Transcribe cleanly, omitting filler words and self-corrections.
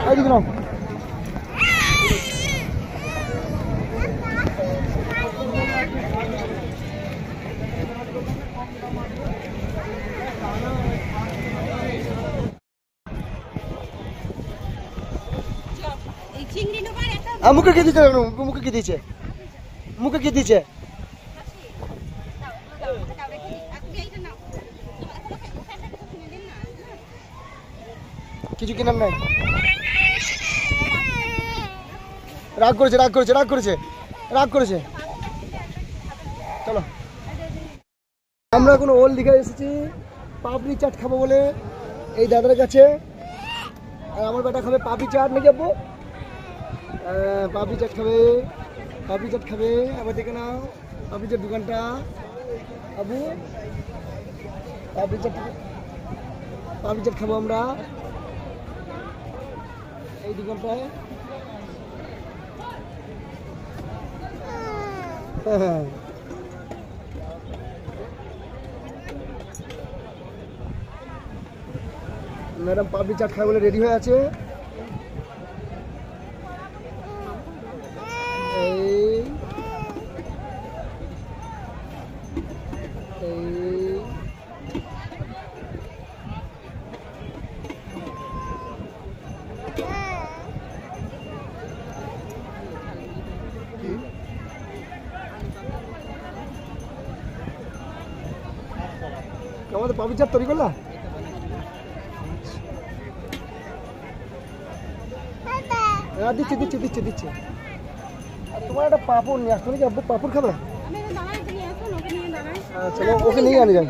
এইদিকে নাও। মুখে কি দিচ্ছে? মুখে কি দিচ্ছে? মুখে কি দিচ্ছে? কিছু কেনার নাই। রাগ করেছে, রাগ করেছে, রাগ করেছে, রাগ করেছে। চলো, আমরা কোনো ওল দীঘায় এসেছি পাপড়ি চাট খাবো বলে এই দাদার কাছে। আর আমার বেটা খাবে পাপড়ি চাট, নাকি আব্বু? পাপড়ি চাট খাবে, পাপড়ি চাট খাবে। আবার দেখে নাও পাপড়ি চাট দোকানটা। আবু পাপড়ি চাট, পাপড়ি চাট খাবো আমরা এই দোকানটায়। হ্যাঁ, ম্যাডাম পাপড়ি চাট খাবে বলে রেডি হয়ে আছে। আমাদের পাপড়ি চাট তৈরি করলা? দিচ্ছে দিচ্ছে দিচ্ছে দিচ্ছে। আর তোমার একটা পাপড় নিয়ে আসতো নাকি আব্বু? পাপড় খাবে? আচ্ছা, ওকে নিয়ে আনি যাই।